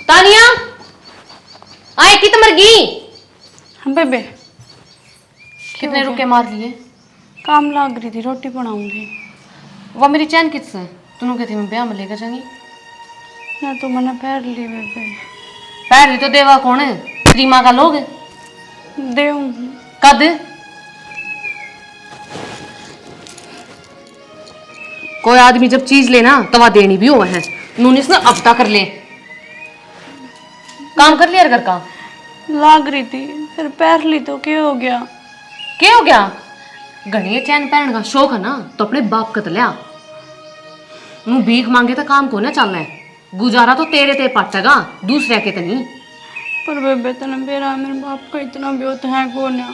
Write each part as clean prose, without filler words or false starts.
तानिया आए कि तो मर गई। हाँ बेबे कितने रुके मार लिए। काम लाग रही थी, रोटी बनाऊंगी। वो मेरी चैन किससे तूने कहती मैं ब्याह में लेकर जाऊंगी। ना तो मैंने पैर ली बेबे। पैर तो देवा कौन है? तेरी माँ का लोग दे कद कोई आदमी जब चीज लेना तवा देनी भी हुआ है। नूनिस ने अपता कर ले, काम कर लिया घर का। लाग रही थी फिर पैर ली तो क्या हो गया? क्या हो गया? घनी चैन पहन का शौक है ना तो अपने बाप का लिया। नू भीख मांगे तो काम को ना चलना है। गुजारा तो तेरे ते पटेगा, दूसरे के तो नहीं। पर बेबे तने मेरे बाप का इतना ब्योत है कौन है?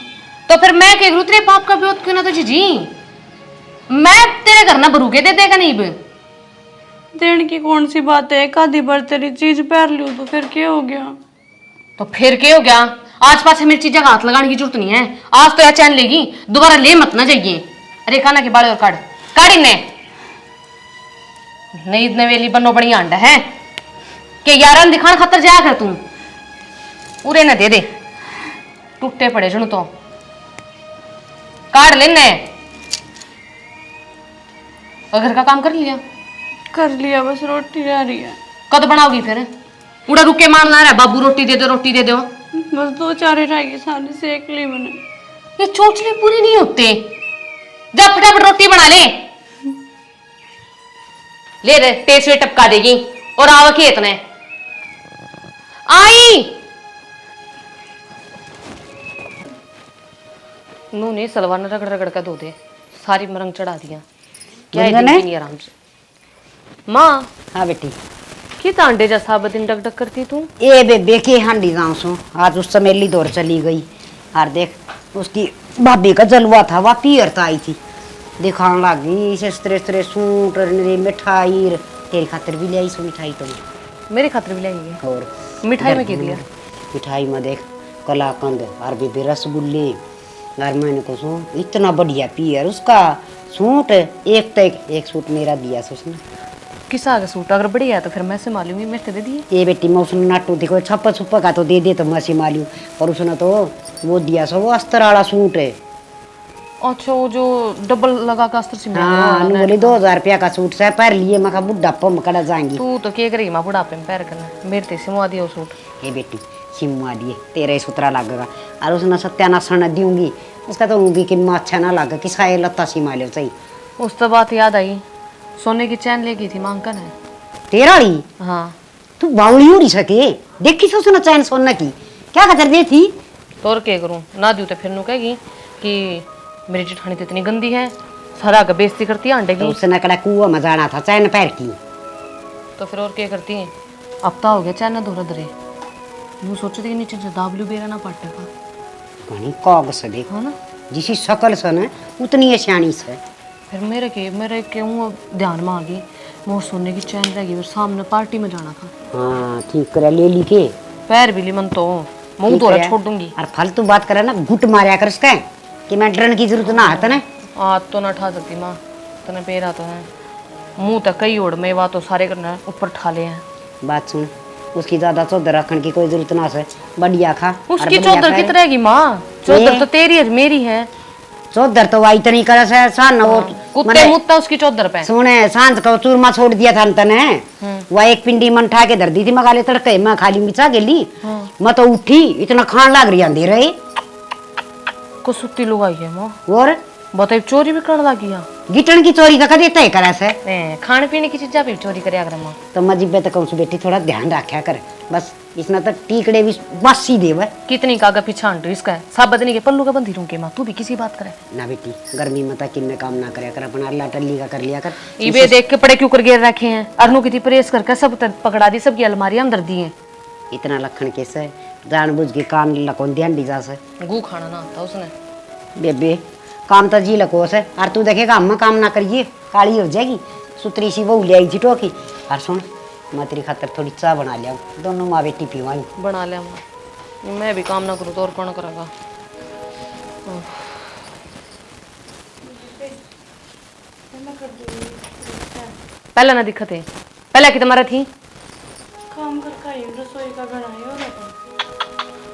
तो फिर मैं कह तेरे बाप का ब्योत क्यों ना तुझे जी। मैं तेरे घर ना बरूके दे देगा नहीं बे। देने की कौन सी बात है? एक आधी बार तेरी चीज पैर लूं तो फिर क्या हो गया? तो फिर क्या हो गया? आज पास मेरी चीजें का हाथ लगाने की जरूरत नहीं है। आज तो यह चैन लेगी, दोबारा ले मत ना जाइए। अरे खाना के बाले और काट काट इन्हें। नई नवेली बनो बड़ी अंडा है कि यार दिखाने खातर जाया कर तू। पूरे न दे दे टूटे पड़े जुन तो काट लेने। और घर का काम कर लिया? कर लिया, बस रोटी रह रही है। कद बनाओगी फिर? उड़ा रुके मारना रहा बाबू रोटी दे दो रोटी दे दो। बस दो चार ही रहेगी, सारी सेक ली मैंने। ये चोचले पूरी नहीं होते। जा फटाफट रोटी बना ले रे टेस्ट वे टपका देगी और आवा खेत ने आई। नू ने सलवार ने रगड़ रगड़ कर धो दे, सारी मरंग चढ़ा दिया। क्या है नहीं आराम से। माँ हाँ बेटी की तांडे जैसा दिन डक डक करती तू। ए बेबे के हांडी जाऊं सो आज उस चमेली दौर चली गई। और देख उसकी भाभी का जलवा था, वह पियर आई थी, दिखाने लगी स्त्रे स्त्रे सूट मिठाई। तेरी खातिर भी ले आई सो मिठाई तो मेरे खातिर भी लाई है। और मिठाई में क्या दिया? मिठाई में देख कलाकंद और बेबे रसगुल्ले। और मैंने को सो इतना बढ़िया पियर उसका सूट, एक तक एक सूट मेरा दिया सो उसने। किस आगे सूट अगर बढ़िया है तो फिर मैं से मालूम ही मेरे दे दिए। ये बेटी मैं उसने नाटू थी कोई छप्पा छुप्पा का तो दे दे तो मैं से मालूम, और उसने तो वो दिया सो वो अस्तर वाला सूट है। अच्छा वो जो डबल लगा का अस्तर सिमरा। हाँ बोले 2000 रुपया का सूट से पैर लिए मैं बुढ़ापा में कड़ा जाएंगी। तू तो क्या करेगी माँ बुढ़ापे में पैर करना। मेरे ते सिमवा दिया सूट। हे बेटी सिमुआ दिए तेरे सुतरा लगेगा और उसने सत्यानाश दूंगी उसका तो भी कि अच्छा ना लगा कि सारे लत्ता सिमा लो चाहिए। उस तो बात याद आई, सोने की चैन ले गई थी मांगन है तेरा ली। हाँ तू बावली हो नहीं सके, देखी सो उसने चैन सोने की क्या खतर दी थी। तो और क्या करूँ ना दू तो फिर नू कहेगी कि मेरी जेठानी तो इतनी गंदी है, सारा का बेइज्जती करती है अंडे की। तो उसने कड़ा कुआ में जाना था चैन पैर की। तो फिर और क्या करती है? अब तो हो गया चैन ना धोरा धरे। वो सोचे थे कि नीचे दाबलू बेरा ना पटेगा कहीं कौग से देख है ना जिसी शकल से न उतनी है सियानी से। फिर मेरे क्यों ध्यान में आ गई मोर सोने की चैन रह गई, सामने पार्टी में जाना था। हाँ ठीक करे ले ली के पैर भी ली मन तो मुंह धोरा छोड़ दूंगी। और फालतू बात करे ना घुट मारिया कर उसका कि मैं डरने की जरूरत ना है ना। हाथ तो ना ठा सकती माँ, तने पेरा तो है मुंह तक कई ओढ़ में बात तो सारे करना ऊपर ठा ले हैं। बात सुन उसकी ज्यादा चौधर रखने की कोई जरूरत ना है, बढ़िया खा। उसकी चौधर कित रहेगी माँ? चौधर तो तेरी है मेरी है। चौधर तो वाई तनी करे से सान वो कुत्ते मुत्ता उसकी चौधर पे। सुने सांझ को चूरमा छोड़ दिया था तने, वह एक पिंडी मन ठा के धर दी थी मगाले तड़के मैं खाली मिचा गेली। मैं तो उठी इतना खान लाग रही आंधी रही को सुत्ती लुगाई है माँ। और बताइए चोरी भी करने लगी है। गिटन की चोरी का कदे तय करे से खाने पीने की चीजा भी चोरी करे अगर माँ तो मजीबे तक उस बेटी थोड़ा ध्यान रखा कर बस। इसना तो टीकड़े भी बसी देव कितनी कागा पिछान इसका है सब बदनी के पल्लू का बंधी रूंगे माँ। तू भी किसी बात करे ना बेटी गर्मी में तो किन्ने काम ना करे कर अपना अल्लाह टल्ली का कर लिया कर। इबे देख के पड़े क्यों कर गिर रखे हैं अरनू की प्रेस करके सब पकड़ा दी, सबकी अलमारी अंदर दी है। इतना लखन कैसे जानबूझ के काम लकोन ध्यान दी जा से गू खाना ना आता उसने। बेबे काम तो जी लको से और तू देखेगा हम काम ना करिए काली हो जाएगी। सुतरी सी बहू ले आई थी टोकी। और सुन मैं तेरी खातर थोड़ी चाय बना लिया, दोनों माँ बेटी पीवाई। बना लिया माँ, मैं भी काम ना करूँ तो और कौन करेगा। पहले ना दिक्कत है, पहले की तुम्हारा थी काम करके आई हूँ, रसोई का बनाई हो रहा था।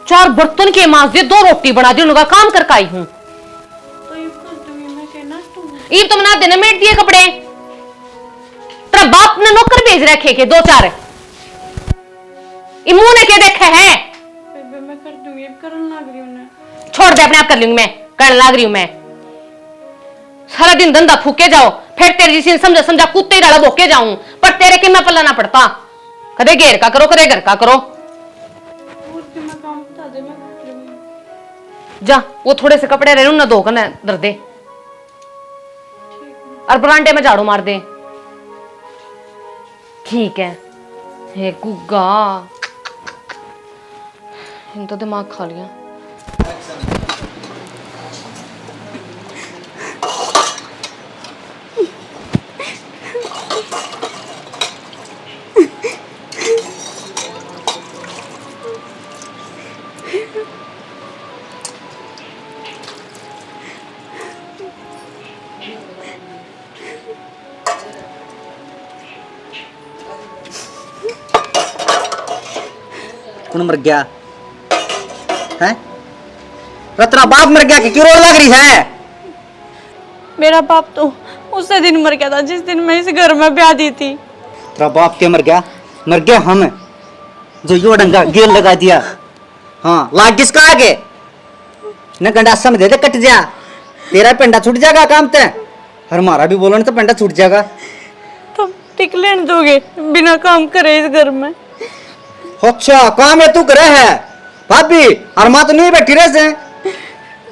4 बर्तन के मांज दे, 2 रोटी बना दी, उनका काम करके आई हूँ। तो ये कर दूंगी मैं, कहना तुम ईब तो बना देना, मेट दिए कपड़े। तेरा बाप ने नौकर भेज रखे के 2-4 मुंह ने क्या देखा है? बेबे मैं कर दूंगी, अब करने लग रही हूँ ना। छोड़ दे, अपने आप कर लूंगी मैं, करने लग रही हूं मैं। सारा दिन धंधा फूके जाओ, फिर तेरे जिसे समझा समझा कुत्ते डाला भोके जाऊं, पर तेरे के मैं पल्ला ना पड़ता। कदे घेर का करो, कदे घर का करो। और भी मैं काम बता दे, मैं कर लूंगी। जा वो थोड़े से कपड़े रहे ना, धो कर धर दे, और बरांडे में झाड़ू मार दे। ठीक है। हे गुग्गा, इन तो दिमाग खा लिया। कौन मर गया है? तेरा बाप मर गया कि क्यों रोड लग रही है? मेरा बाप तो उसी दिन मर गया था जिस दिन मैं इस घर में ब्याह दी थी। तेरा बाप क्या मर गया? मर गया हम, जो यो डंगा गेल लगा दिया। हाँ, लाग किसका आगे न गंडासा में दे दे, कट जा, तेरा पेंडा छूट जाएगा काम ते, और हमारा भी बोलो ना तो पेंडा छूट जाएगा। तुम टिक लेने दोगे बिना काम करे इस घर में? अच्छा काम है तू करे है भाभी, और माँ तो नहीं बैठी रहे से।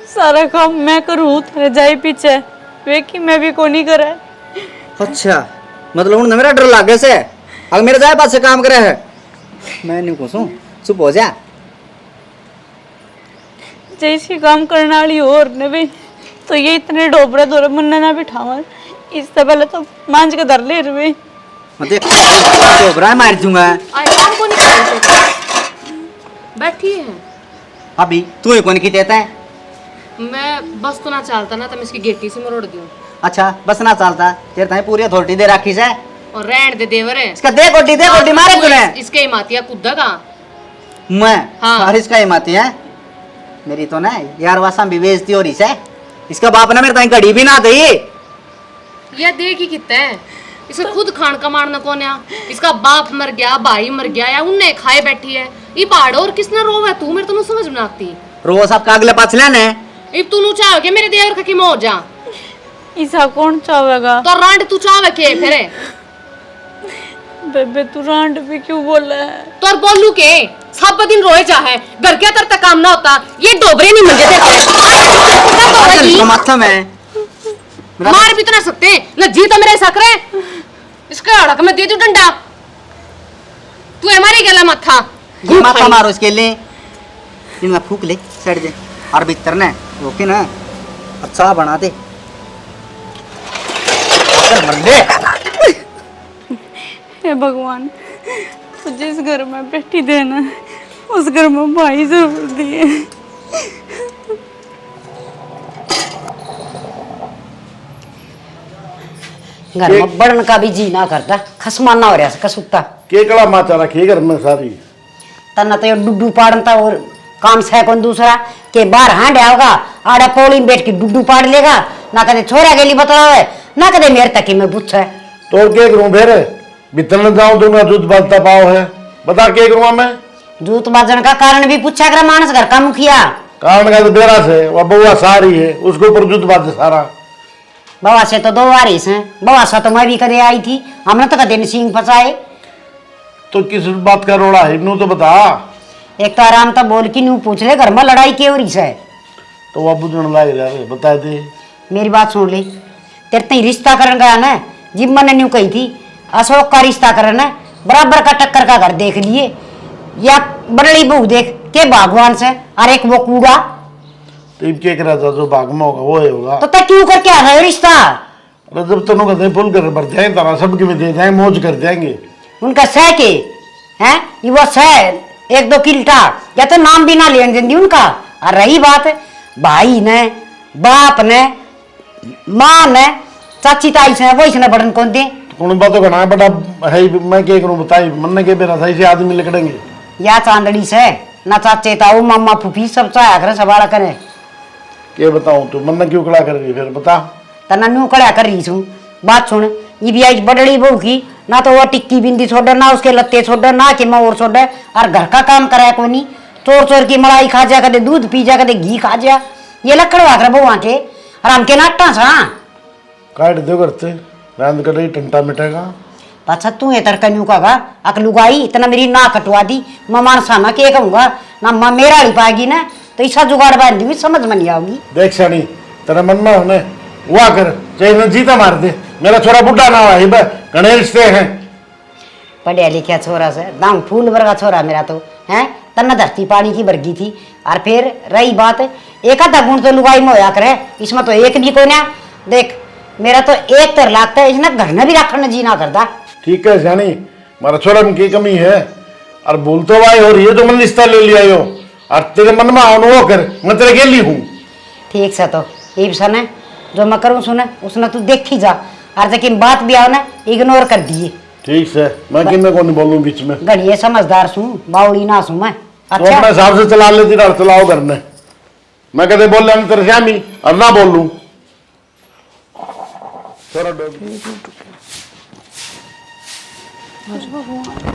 सारा काम मैं करूँ, तेरे जाए पीछे वे कि मैं भी को नहीं करे। अच्छा मतलब उन्हें मेरा डर लागे से, अगर मेरे जाए पास से काम करे है, मैं नहीं पूछूं, चुप हो जा। जैसी काम करने वाली और ने भी तो ये इतने डोबरे दोरे मुन्ना ना बिठावा, इससे पहले तो मांझ के धर ले रहे। देख तो मार दूंगा। आराम को नहीं बैठी है अभी तू ही कौन की देता है? मैं बस तो ना चलता ना, तो मैं इसकी गेटी से मरोड़ दूं। अच्छा बस ना चलता, तेरे ताई पूरी अथॉरिटी दे रखी है। और रहन दे देवर है इसका दे गोटी मारे तूने। इसके ही मातिया कुद्दा का मैं हाँ। और इसका ही माती है मेरी तो ना यार, वासा भी बेइज्जती हो रही है। इसका बाप ने मेरे ताई घड़ी भी ना दी। ये देख ही कितना है, इसे खुद खान का मारना कौन है? इसका बाप मर गया, भाई मर गया, या उनने खाए बैठी है। ये पहाड़ो और किसने रोव है तू, मेरे तो समझ में आती। रोज आपका अगले पाछले ने इब तू नु चाह के मेरे देवर का की मो जा, ऐसा कौन चाहेगा? तो रांड तू चाह के फिर बेबे तू रांड भी क्यों बोला है? तो और बोलू के सब दिन रोए चाहे, घर के तरह काम ना होता। ये डोबरे नहीं मंगे थे माथा में मार भी तो ना सकते ना, जी तो मेरे सकरे इसके अड़क में दे दू डंडा। तू हमारी गला माथा माथा मारो इसके लिए, इनमें फूक ले सड़ दे, और भीतर ने रोके ना अच्छा बना दे। हे भगवान, तो जिस घर में बैठी देना उस घर में भाई जरूर दिए। घर में बढ़न का भी जी ना करता, खसमाना हो रहा कसुत्ता के कला माचा रखी घर में सारी। तना तो डुड्डू पाड़ता और काम से कौन दूसरा के बाहर हांड आओगा, आड़ा पौड़ी में बैठ के डुड्डू पाड़ लेगा, ना कदे छोरा के लिए बतलावे, ना कदे मेरे तक में पूछा है। तो के करूं फिर, भीतर न जाऊं तो मैं दूध बांधता पाओ है, बता के करूंगा मैं? जूत बाजन का कारण भी पूछा कर मानस घर का मुखिया। कारण का तो बेरा से वह बउआ सारी है, उसके ऊपर दूध बांधे सारा। बवा से तो 2 वारिस हैं, बवा से तो मैं भी कदे आई थी, हमने तो कदे सिंह फंसाए। तो किस बात का रोड़ा है नू तो बता। एक तो आराम तो बोल की नू पूछ ले घर में लड़ाई क्यों रही है। तो वह बुझन लाग रहा है, बता दे। मेरी बात सुन ले, तेरे तई रिश्ता करन गया ना, जिब मैंने न्यू कही थी अशोक का रिश्ता करना, बराबर का टक्कर का घर देख लिए, या बड़ली बहू देख के भगवान से, और एक वो कूड़ा। तो इब क्या करा था, जो भाग में होगा वो ही होगा। तो तय क्यों करके आ रहे रिश्ता? अरे जब तनु कहते फुल कर भर जाए तारा सबके में दे जाए, मौज कर जाएंगे। उनका सह के हैं ये वो सह 1-2 किल्टा, या तो नाम भी ना लेने देंगी उनका। और रही बात भाई ने, बाप ने, माँ ने, चाची ताई से, वो इसने बड़न कौन दे? कौन बातों का ना बड़ा है मैं क्या करूं बताई मन के बेरा सही से आदमी लिकड़ेंगे या चांदड़ी से ना चाचे ताऊ मामा फूफी सब चाया करे सवाल करे के बताऊं तू मन क्यों कड़ा कर रही फिर बता तना न्यू कड़ा कर रही छूं बात सुन ये भी आई बड़ड़ी बहू की ना तो वो टिक्की बिंदी छोड़ ना उसके लत्ते छोड़ ना कि मैं और छोड़ और घर का काम कराया कोई नहीं चोर चोर की मलाई खा जा कदे दूध पी जा कदे घी खा जा ये लकड़वा कर बउआ के और हमके नाटा सा काट दो करते रांद कर रही टंटा मिटेगा पाछा तू ये तरकन्यू का अकलुगाई इतना मेरी ना कटवा दी ममान सामा के कहूंगा ना मां मेरा ही पाएगी ना तो ऐसा जुगाड़ बांधी हुई समझ में नहीं आऊंगी देख शानी तेरा मन में होने हुआ कर चाहे न जीता मार दे मेरा छोरा बुढ़ा ना हुआ है घने रिश्ते हैं पढ़िया लिखा छोरा से दाम फूल वर्गा छोरा मेरा तो है तना धरती पानी की वर्गी थी और फिर रही बात एक आधा गुण तो लुगाई में होया करे इसमें तो एक भी को ना देख मेरा तो एक तर लागता है इसने घर में भी रखने जी ना करता ठीक है जानी मारा छोरा में की कमी है और बोल तो भाई और ये तो मन रिश्ता ले लिया यो और तेरे मन में आओ वो कर मैं तेरे गेली हूँ ठीक से तो ये सन जो मैं करूँ सुने उसने तू देखी जा और जब बात भी आओ ना इग्नोर कर दिए ठीक से मैं कि मैं कौन बोलूँ बीच में घड़िए समझदार सू बावड़ी ना सू मैं तो अपने अच्छा हिसाब से चला लेती ना चलाओ घर में मैं कहते बोल रहा तेरे श्यामी और ना बोल लूँ छोरा डोगी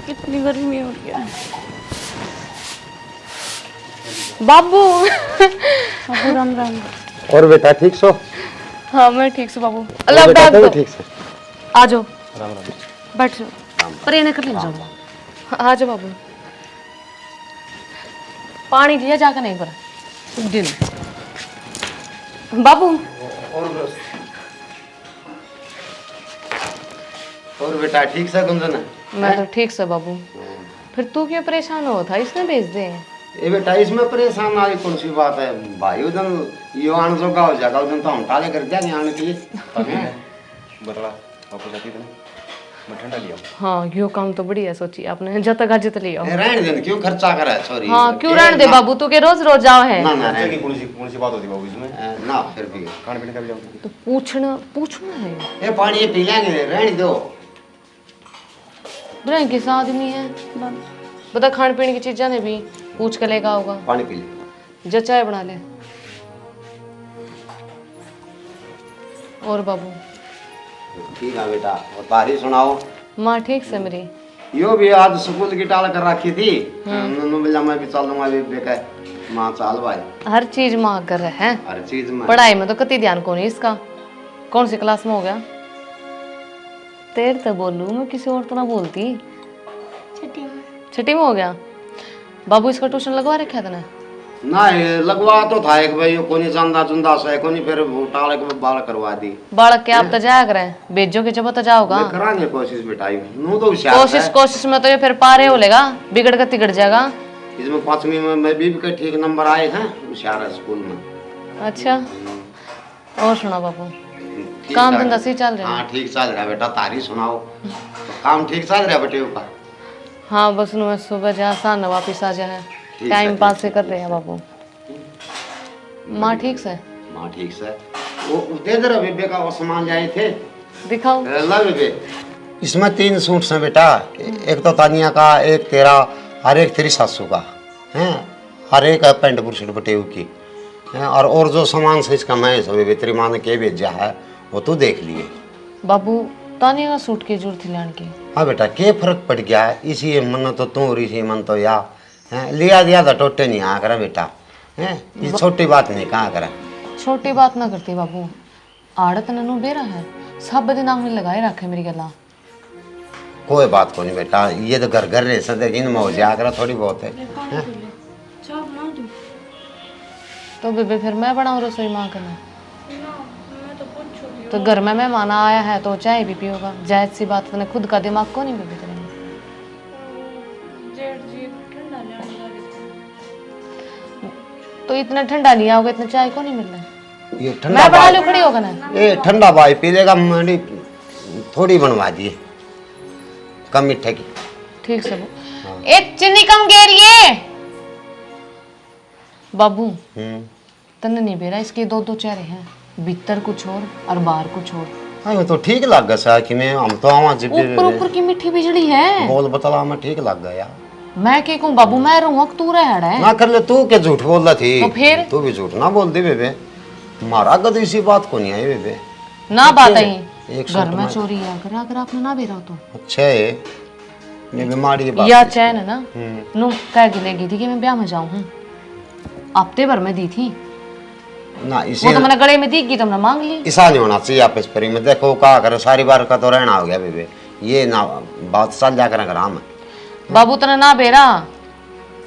कितनी गर्मी हो रही है बाबू बाबू राम राम। और बेटा ठीक सो हाँ मैं ठीक से बाबू और अल्लाह बेटा बैग तो दो ठीक से आ जाओ बैठ जाओ पर ये ना कर ले जाओ आ जाओ बाबू पानी दिया जाकर नहीं पर दिन बाबू और बेटा ठीक से गुंजन मैं तो ठीक से बाबू फिर तू क्यों परेशान हो था इसने भेज दे ये बेटा इसमें परेशान वाली कौन सी बात है भाई उधर यो आने जोगा हो जाएगा उधर तो हम टाले कर दिया आने के लिए बरला वापस आती थी मैं ठंडा लिया हाँ यो काम तो बढ़िया सोची आपने जब तक आज लिया रहने देने क्यों खर्चा करे सॉरी हाँ क्यों रहने दे बाबू तू के रोज रोज जाओ है ना ना बच्चे की कौन सी बात होती बाबू इसमें ना फिर भी खाने पीने का भी जाऊँ तो पूछना है ये पानी ये पी लेंगे रहने दो ब्रह किस आदमी है बता खाने पीने की चीजें ने भी पूछ के लेगा होगा पानी पी ले जो चाय बना ले और बाबू ठीक है बेटा और तारी सुनाओ माँ ठीक से मेरी यो भी आज स्कूल की टाल कर रखी थी नन्नू मिला मैं भी चल दूंगा बेका माँ चाल भाई हर चीज माँ कर रहे हैं हर चीज में पढ़ाई में तो कति ध्यान कौन है इसका कौन सी क्लास में हो गया तेरे तो बोलू मैं किसी और तो ना बोलती छठी में हो गया बाबू इसका ट्यूशन लगवा रखा था ना ना ये लगवा तो था एक भाई कोनी चंदा चुंदा से कोनी फिर टाले के बाल करवा दी बालक के आप तो जाया करें बेजो के जब तो जाओगा मैं करांगे कोशिश बेटाई नू तो होशियार कोशिश में तो ये फिर पारे हो लेगा बिगड़ कर तिगड़ जाएगा इसमें 5वीं में मैं भी के ठीक नंबर आए हैं होशियार है स्कूल में अच्छा और सुना बाबू ठीक काम ठाक धंधा है। सही चल रहा है हाँ ठीक चल रहा है बेटा तारी सुनाओ तो काम ठीक चल रहा है बेटे का हाँ बस मैं सुबह जा शाम वापिस आ जाए ठीक टाइम है, पास से कर रहे हैं बाबू माँ ठीक से माँ ठीक से वो दे दे रहा बेबे का वो सामान जाए थे दिखाओ ला बेबे इसमें 3 सूट्स हैं बेटा एक तो तानिया का एक तेरा हर एक तेरी सासू का हैं हर एक है पैंट बुरशट बटेऊ की हैं और जो सामान से इसका मैं सब तेरी माँ ने के भेजा है वो तू देख लिए बाबू तानिया का सूट की जरूरत थी लाने की हाँ बेटा के फर्क पड़ गया इसी मन तो तू और इसी मन तो या हैं लिया दिया था टोटे नहीं आ करा बेटा हैं ये छोटी बात नहीं कहा करा छोटी बात ना करती बाबू आड़त ननू बेरा है सब दिन आंख में लगाए रखे मेरी गला कोई बात को नहीं बेटा ये तो घर घर रह सकते जिनमें हो जाया करा थोड़ी बहुत है हैं? तो बेबे फिर मैं बनाऊँ रसोई माँ करना तो घर में मेहमान आया है तो चाय भी पियोगा जायज सी बात तूने खुद का दिमाग को नहीं बेबे तेरे में तो इतना ठंडा नहीं आओगे इतना चाय को नहीं मिल रहा ये मैं ठंडा बना भाई लूँ खड़ी होगा ना ये ठंडा भाई पी लेगा मंडी थोड़ी बनवा दिए कम मीठे की ठीक से एक चीनी कम गेरिए बाबू तन्ने नहीं बेरा इसके 2 चेहरे हैं भीतर कुछ और बाहर कुछ और हाँ वो तो ठीक लग गया सा कि मैं हम तो आवा जी ऊपर ऊपर की मिठी बिजली है। बोल बतला में ठीक लग गया। मैं के कहूं बाबू मैं रहूंगा कि तू रहड़ा है। ना कर ले तू के झूठ बोल रही थी। तो फिर? तू भी झूठ ना बोल दे बेबे। मारा गद इसी बात को नहीं आई बेबे। ना बात आई एक घर में चोरी है अगर अगर आपने ना भी रहो तो अच्छा है मैं बीमारी की बात या चैन है ना नो कह के लेगी थी कि मैं ब्याह में जाऊं हूं हफ्ते भर में दी थी ना वो इसे तो मैंने गले में दी तुमने मांग ली। ऐसा नहीं होना चाहिए आप इस पर में देखो कहा करे सारी बार का तो रहना हो गया बेबे। ये ना बात चल जा कर आराम बाबू तने ना बेरा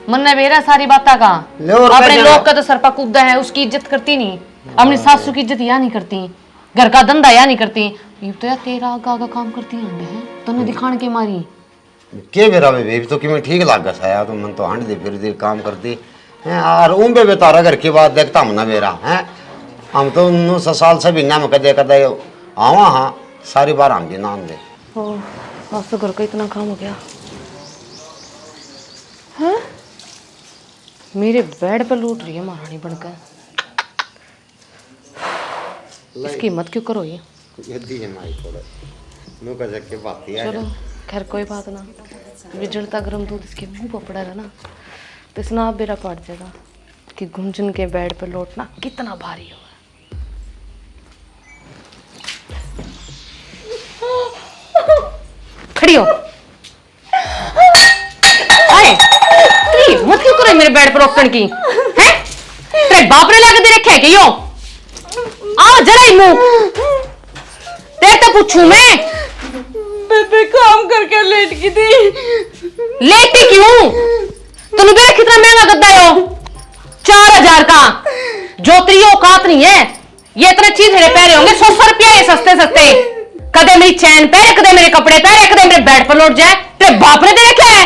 मन ने बेरा सारी बातें का ले और अपने क्या लोग जाना? का तो सर पर कूदा है उसकी इज्जत करती नहीं अपनी सासू की इज्जत या नहीं करती घर का धंधा या नहीं करती ये तो यार तेरा आगा आगा काम करती है तने दिखाने के मारी के मेरा बेबे तो कि मैं ठीक लग गया था यार तो मन तो हंड दे फिर दे काम करती हैं और उन बेबे तारा घर की बात देखता हम ना मेरा हैं हम तो 9 साल से भी ना में कदे कदे आवा हाँ सारी बार हम जी नाम दे आज तो घर का इतना काम हो गया हाँ? मेरे बेड पर लूट रही है महारानी बनकर इसकी हिम्मत क्यों करो ये यदि है माई को नो का जग बात ही चलो खैर कोई बात ना बिजड़ता गर्म दूध इसके मुंह पर पड़ा रहा ना तो इसना आप बेरा पाट जाएगा कि गुंजन के बेड पर लौटना कितना भारी हो खड़ी हो आए मत क्यों करे मेरे बेड पर रोकने की हैं तेरे बाप ने लाके दे रखे है कि यो आओ जरा ही मुंह तेरे तो पूछूं मैं बेबे काम करके लेट की थी। लेटी क्यों तूने देख कितना महंगा गद्दा है वो 4000 का जो तेरी औकात नहीं है ये इतने चीज मेरे पैरे होंगे 100 रुपया ये सस्ते सस्ते कदे मेरी चैन पहरे कदे मेरे कपड़े पहरे कदे मेरे बेड पर लौट जाए तेरे बाप ने दे रखा है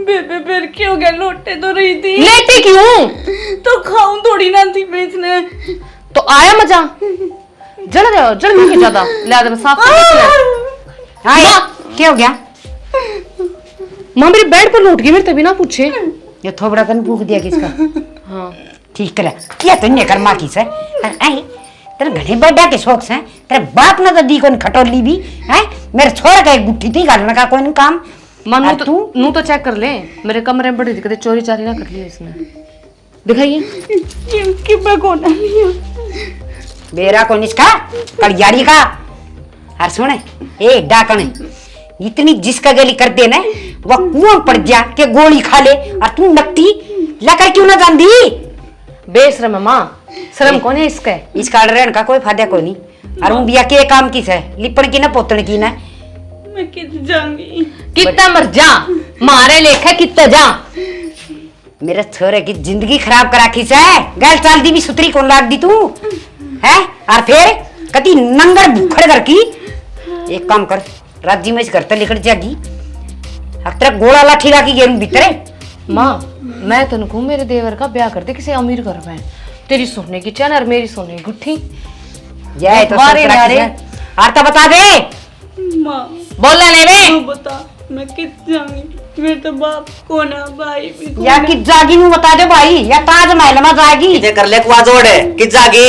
बेबे फिर क्यों गया लोटे तो रही थी लेटी क्यों तो खाऊं थोड़ी ना थी मैं इसने तो आया मजा जल रहे हो जल क्यों ज्यादा लिया दे साफ हाँ क्या हो गया? मां मेरे बेड पर लौट गई मेरे तभी ना पूछे ये थोबड़ा तन भूख दिया किसका? हाँ ठीक करा क्या तन्ने कर माँ की से आई तेरे घने बड़ा के शौक से तेरे बाप ने तो दी कोन खटोली भी है मेरे छोरा का एक गुट्ठी थी गालने का कोई काम मां और तू नू तो चेक कर ले मेरे कमरे में बड़ी दिक्कत चोरी चारी ना कर ली इसने दिखाइए ये कि मैं कौन है बेरा कौन इसका कड़ियाड़ी का हर सुने ए डाकण इतनी जिसका गली कर देना वो कुआं पड़ जा के गोली खा ले और तू नकती लकर क्यों ना जान दी बेशरम मां शर्म कौन है इसका इसका रहने का कोई फायदा कोई नहीं और बिया के काम किस है लिपण की ना पोतण की ना मैं कित जाऊंगी कितना मर जा मारे लेखा कितना जा मेरे छोरे की जिंदगी खराब करा खींचा है गैल चाल दी भी सुतरी कौन लाग दी तू है और फिर कति नंगर भूखड़ कर की एक काम कर राज्य में घर तक लिखट जागी अब तेरा गोला लाठी लागी गेम भीतर मां मैं तनको मेरे देवर का ब्याह कर दे किसी अमीर घर में तेरी सोने की चैन और मेरी सोने की गुट्ठी जाए तो बारे सोच बारे। रखी आरता बता दे माँ बोलने ले रे तू बता मैं कित जाऊंगी मेरे तो बाप को ना भाई भी को या ना। कि जागी नु बता दे भाई या ताज महल में जागी ये कर ले कुआ जोड़ है कि जागे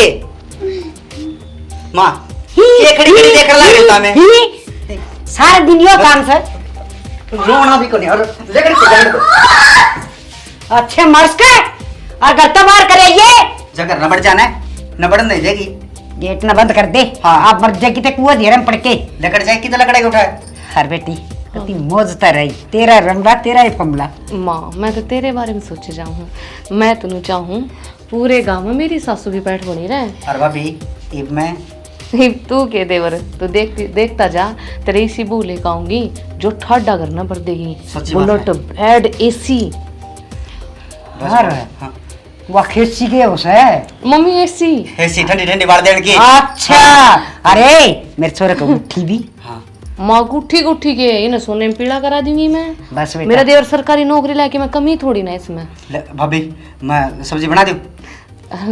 मां ये खड़ी खड़ी देख रहा है मैं ही सारा दिन यो काम से रोना भी कोनी और लेकर के जाने दो अच्छे मर्स के और घर तो बाहर करे ये जगह न बढ़ जाना है न बढ़ नहीं देगी गेट ना बंद कर दे हाँ। आप मर जाएगी तो कुआ धेरम पड़ के लकड़ जाए कि तो लकड़ाई उठाए हर बेटी कति मौजता रही तेरा रमला तेरा ही फमला मां मैं तो तेरे बारे में सोचे जाऊं मैं तनु चाहूं पूरे गांव में मेरी सासू की पैठ बनी रहे और भाभी इब मैं तू के देवर तू देखता जा तेरे इसी बू लेकर आऊंगी जो ठाडा करना पड़ देगी सच्ची बात बुलेट बेड एसी घर हाँ वह खेसी के उसे मम्मी एसी ऐसी ठंडी ठंडी बाढ़ देने की अच्छा अरे मेरे छोरे को उठी भी हाँ माँ गुट्ठी गुट्ठी के इन्हें सोने में पीला करा दूंगी मैं बस बेटा मेरा देवर सरकारी नौकरी लाके मैं कमी थोड़ी ना इसमें ले, भाभी मैं सब्जी बना दूं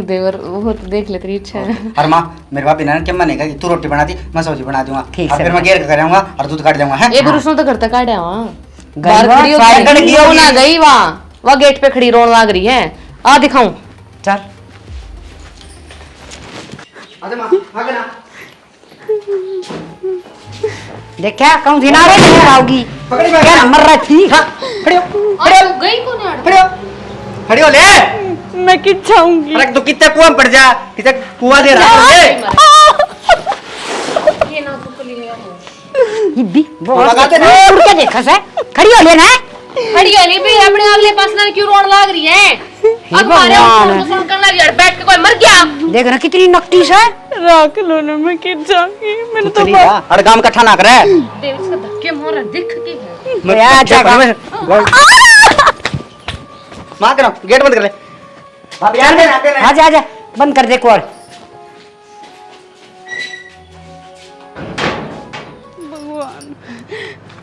देवर वो तो देख ले तेरी इच्छा है और माँ मेरे भाभी ने क्या मानेगा कि तू रोटी बना दी मैं सब्जी बना दूंगा ठीक और है फिर मैं घेर कर आऊंगा और दूध काट जाऊंगा है ये पुरुष ने तो घर तक काटा वहाँ गई बाहर वहाँ, खड़ी सारे गड़ होगी गई होगी। ना गई वहाँ गेट पे खड़ी रोन लाग रही है आ दिखाऊं चल अरे माँ आगे ना देखा कहूँ थी ना रे नहीं आओगी क्या मर रहा थी खड़ी हो और गई कौन है खड़ी हो खड़ी हो ले मैं कित जाऊंगी। अरे तू कितने कुआं में पड़ जा कितने कुआं दे रहा है ये ना तो कली नहीं हो ये भी बहुत उड़ के देखा से खड़ी हो लेना खड़ी वाली भी अपने अगले पास ना क्यों रोन लाग रही है अब हमारे ऊपर सुन कर लगी और बैठ के कोई मर गया देख ना कितनी नकटी है राख लो ना, मैं कित जाऊंगी। मैंने तो चली जा अरे काम इकट्ठा ना करे देव इसका धक्के मोर दिख के है मैं आ जा मां करो गेट बंद कर ले भाभी आते ना आजा आजा बंद कर दे कॉल। भगवान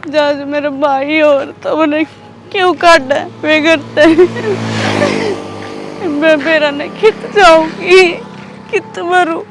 जज मेरा भाई और तो मैंने क्यों काटा है वे करते मैं मेरा ने कित जाऊंगी कित मरूं।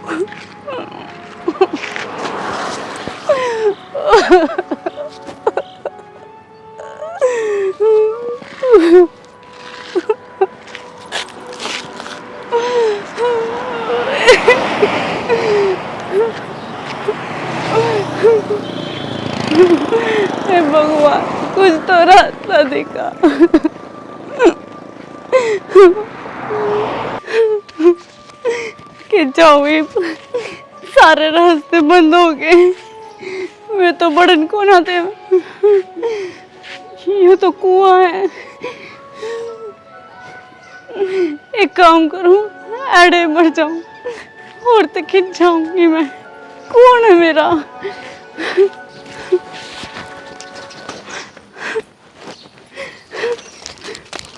हे भगवान कुछ तो रास्ता दिखा। कि जाऊँ सारे रास्ते बंद हो गए मैं तो बड़न को ना दे ये तो कुआं है। एक काम करूं एड़े मर जाऊं और तो खिंच जाऊंगी मैं। कौन है मेरा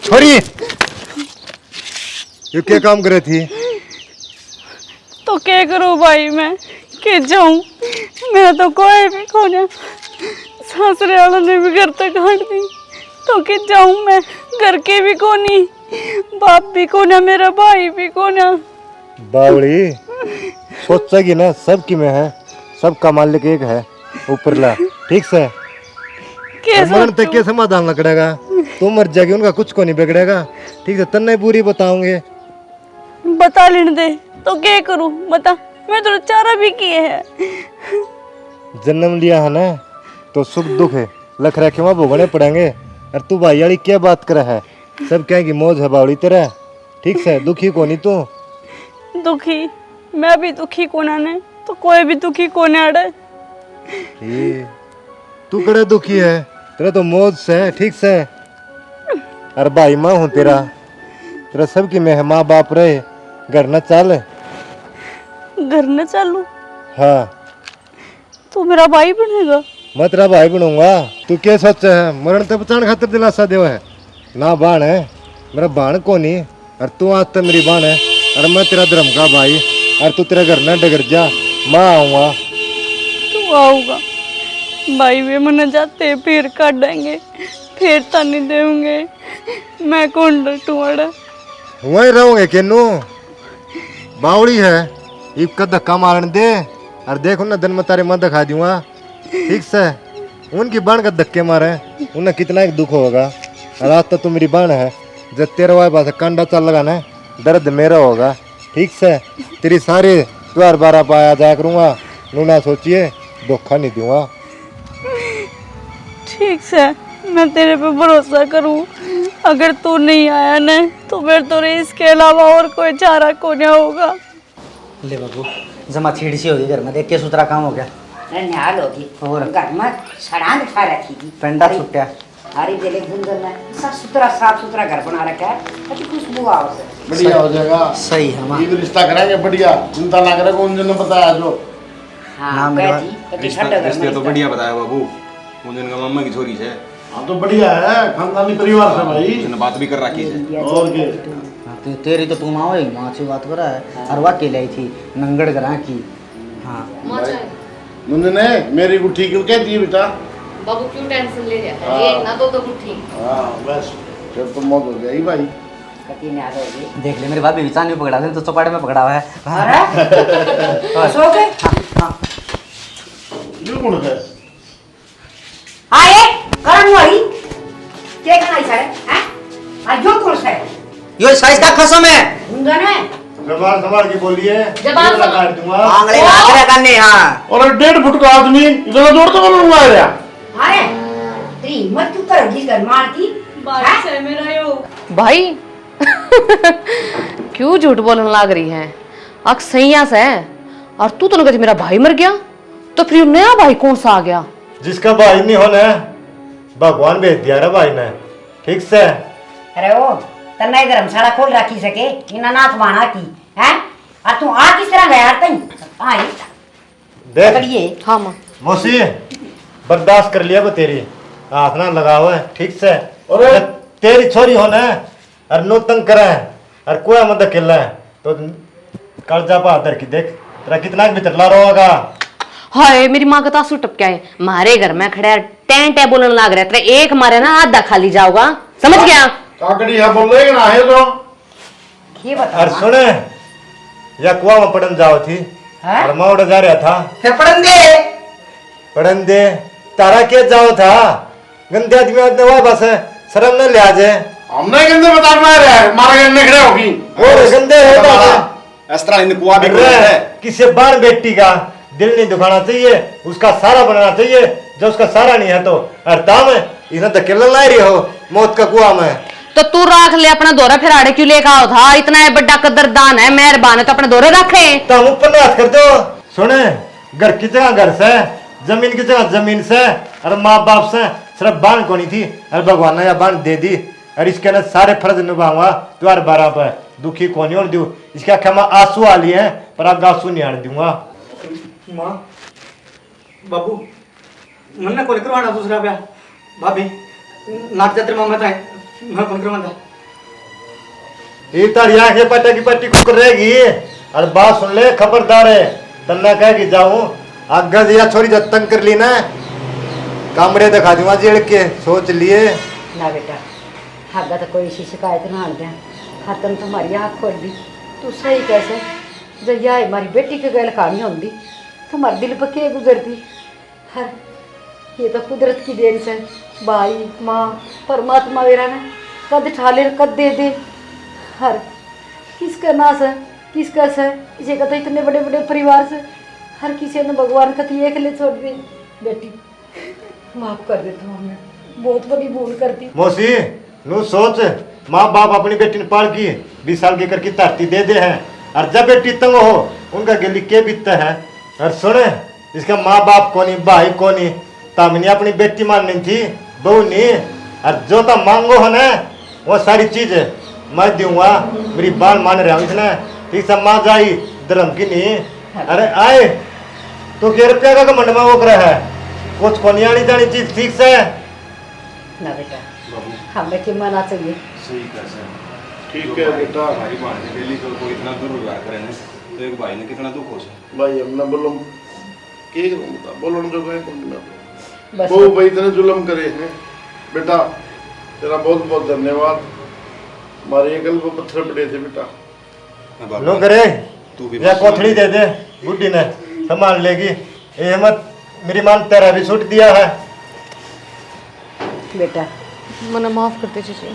छोरी ये क्या काम करे थी? तो क्या करूं भाई मैं कि जाऊं मेरा तो कोई भी खोना सासरे वाला ने भी घर तक काट दी तो कि जाऊं मैं घर के भी कोनी बाप भी कोना मेरा भाई भी कोना। बावड़ी सोचेगी ना सबकी में है सबका मालिक एक है ऊपरला ठीक से मरण तक के समाधान लकड़ेगा तू मर जाएगी उनका कुछ को नहीं बिगड़ेगा ठीक है तन्ने पूरी बताऊंगे बता लेने दे तो क्या करूं बता मैं तो चारा भी किए है। जन्म लिया है ना तो सुख दुख है लख रखे वहाँ भोगने पड़ेंगे और तू भाई वाली क्या बात कर है सब कहेंगी मौज है बावड़ी तेरा ठीक से दुखी को नहीं तू दुखी मैं भी दुखी कोना ने तो कोई भी दुखी कोने अड़े तू कड़ा दुखी है तेरा तो मौज से ठीक से अरे भाई माँ हूँ तेरा सबकी मैं माँ बाप रहे घर न चल घर न चालू हाँ तू मेरा भाई बनेगा मैं तेरा भाई बनूंगा तू क्या सोच है मरण ते बचाने खातिर दिलासा देव है ना बाण है मेरा बाण को नहीं और तू आज तो मेरी बाण है और मैं तेरा धर्म का भाई और तू तेरा घर न डगर जा मैं आऊंगा तू आऊगा भाई वे मन जाते फिर काटेंगे फिर तानी देंगे मैं कौन डटूंगा वहीं रहोगे केनू बावड़ी है इब का धक्का मारने दे और देखो ना दिन में तारे मैं दिखा दूंगा ठीक से उनकी बाण का धक्के मारे उन्हें कितना एक दुख होगा और आज तो तू मेरी बाण है जब तेरे वाले पास कंडा चल लगा ना दर्द मेरा होगा ठीक से तेरी सारी त्योहार बारह पाया जाया करूँगा नूना सोचिए धोखा नहीं दूंगा ठीक से मैं तेरे पे भरोसा करूं अगर तू नहीं आया ना तो फिर तो इसके अलावा और कोई चारा को नहीं होगा। ले बाबू जमा छेड़ी सी होगी घर में देख के सुथरा काम हो गया निहाल होगी और घर में सड़ान खा रखी थी पेंडा छुट्टिया अरे दिले गुंजन ने साफ सुथरा घर बना रखा है अच्छी खुशबू आओ से बढ़िया हो जाएगा सही है माँ ये भी रिश्ता कराएंगे बढ़िया चिंता ना करे कौन ने बताया जो हाँ ना मेरे रिश्ते तो बढ़िया बताया बाबू मुझे इनका मामा की छोरी से हाँ तो बढ़िया है खानदानी परिवार से भाई उसने बात भी कर रखी है और के तेरी तो तू माँ होगी माँ से बात करा है और वह अकेले आई थी नंगड़ करा की हाँ मुझे ने मेरी गुट्ठी क्यों कहती है बेटा बाबू क्यों टेंशन ले रहा है ये ना तो गुट्ठी हाँ बस फिर तो मौत हो गई भाई कति निहाल होगी देख ले मेरी भाभी भी चांदी में पकड़ा दे तो चौपाटे में पकड़ा हुआ है अरे अशोक ये कौन है आए करण वाली क्या करना है सर हैं आज जो कौन सा है यो साइज का कसम है गुंजन है जबान संभाल के बोलिए, जबान ये काट दूंगा। आंगले आंगले करने हाँ और 1.5 फुट का आदमी इतना जोर तो बनूंगा यार। अरे तेरी हिम्मत क्यों कर जिस घर मारती बारिश है मेरा यो। भाई क्यों झूठ बोलने लग रही है? अक सैया से और तू तो कहती मेरा भाई मर गया, तो फिर नया भाई कौन सा आ गया? जिसका भाई नहीं होना भगवान भेज दिया रे भाई ने, ठीक से। अरे ओ तन्ना धर्मशाला खोल रखी सके इना नाथ बाना की हैं और तू आ किस तरह गया यार तई आई देख पकड़िए हाँ माँ। मौसी बर्दाश्त कर लिया वो तेरी, हाथ ना लगा हुआ है, ठीक से। अरे! जब तेरी छोरी होना और नो तंग करे और कोई मत अकेला है तो कर्जा पा दर की देख तेरा कितना भी चला रहोगा। हाय मेरी माँ का तासु टपका है, मारे घर में खड़े टें टें बोलने लग रहा है, तेरा एक मारे ना आधा खाली जाओगा, समझ गया? काकड़ी है बोल रहे ना है तो ये बता और सुने या कुआ में पड़न जाओ थी हैं? और मैं उड़ जा रहा था फिर पढ़न दे पड़न दे तारा के जाओ था गंदे आदमी आदमी हुआ बस शर्म न ले आ जाए हमने किंतु बता रहा है मारे गन्ने खड़े होगी और गंदे होता है इस तरह इन कुआ भी कोई है। किसी बार बेटी का दिल नहीं दुखाना चाहिए, उसका सारा बनाना चाहिए, जो उसका सारा नहीं है तो अर्थाम है इन्हें धकेलना ला रही हो मौत का कुआ में। तो तू राख ले अपना दौरा, फिर आड़े क्यों लेकर आओ था? इतना बड़ा कदरदान है, मेहरबान है, तो अपने दौरे रखे। तो हम ऊपर नाथ कर दो। सुने घर की जगह घर से, जमीन की जगह जमीन से, और माँ बाप से सिर्फ बाण को नहीं थी और भगवान ने यह बाण दे दी और इसके अंदर सारे फर्ज निभाऊंगा तुम्हारे बराबर, दुखी को नहीं और दू। इसके आंखें में आंसू आ लिए हैं पर अब आंसू नहीं आने दूंगा। माँ बाबू मन कोण करवाना दूसरा ब्याह भाभी नाक जात्रे में मत आए मैं कौन करवाना ये तारी आंखें पट्टे की पट्टी कुकर रहेगी और बात सुन ले खबरदार है तन्ना कह कि जाऊं आगे दिया छोरी जब तंग कर ली ना कमरे दिखा दूंगा जेड़ के सोच लिए ना बेटा हागा तो कोई ऐसी शिकायत ना आन दें हाथन तुम्हारी आँख खोल दी तू सही कैसे जब यह हमारी बेटी के गैल कहानी होती तुम्हारे दिल पर क्या गुजरती हर ये तो कुदरत की देन से भाई माँ परमात्मा वेरा ने कद ठाले कद दे दे हर किसका नाश है किसका से किसी का तो इतने बड़े बड़े परिवार से हर किसी ने भगवान का एक ले छोड़ दी बेटी माफ कर दे तू हमें बहुत बड़ी भूल करती मौसी नू सोच माँ बाप अपनी बेटी ने पाल की 20 साल की करके धरती दे दे हैं और जब बेटी तंग हो उनका गिली के बीतता है और सुने इसका माँ बाप को नहीं भाई को नहीं तामिनी अपनी बेटी माननी थी बहू नहीं और जो तो मांगो है ना वो सारी चीज मैं दूंगा मेरी बाल मान रहा हूँ इसने ठीक से माँ जाई धर्म की नहीं अरे आए तो क्या रुपया का घमंड में वो रहा है कुछ को नहीं आनी जानी चीज ठीक से ना बेटा हमें क्यों माना चाहिए सही कर सर ठीक है बेटा हमारी बहन ने डेली को कोई इतना दुर्व्यवहार करे ना तो एक भाई ने कितना दुख हो सके। भाई हमने बोलो के बता बोलो जो कहे बस वो भाई इतने जुल्म करे हैं बेटा तेरा बहुत बहुत धन्यवाद हमारे ये कल को पत्थर पड़े थे बेटा हाँ बाबू, नो करे तू भी या कोथड़ी दे दे बुढ़ी ने संभाल लेगी ये मत मेरी मान तेरा भी छूट दिया है बेटा मना माफ कर दे जीजी,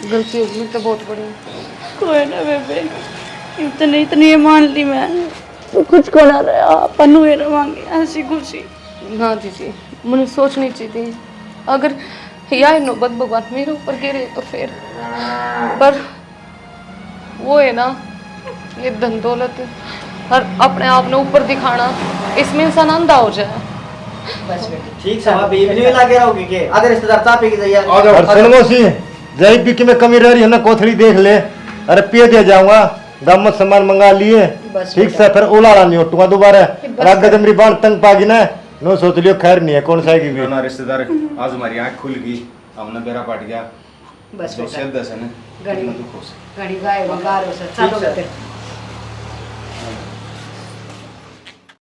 गलती होगी मेरी तो बहुत बड़ी। कोई ना बेबे इतनी इतनी मान ली मैं तो कुछ को ना रहा अपन हुए रवांगे हंसी खुशी। ना जीजी मैंने सोचनी चाहिए, अगर यह नौबत भगवान मेरे ऊपर गिरे तो फिर, पर वो है ना ये धन दौलत और अपने आप ने ऊपर दिखाना, इसमें इंसान अंधा हो जाए। बस बेटा ठीक है भाभी इवनिंग लगे रहोगे के आधे रिश्तेदार चा पी के जाइए आ जाओ और सुन मौसी जय पी की में कमी रह रही है ना कोथड़ी देख ले अरे पिए दे जाऊंगा दामत सामान मंगा लिए बस ठीक से फिर उलाड़ा नहीं उठूंगा दोबारा और आगे जब मेरी बाण तंग पागी ना नो सोच लियो खैर नहीं है कौन सा की भी ना रिश्तेदार आज हमारी आँख खुल गई हमने बेरा पट गया बस जो बेटा सेद दस है ना गरीब कितना दुख हो सके। घड़ी गाय वंगार हो सब चलो बेटे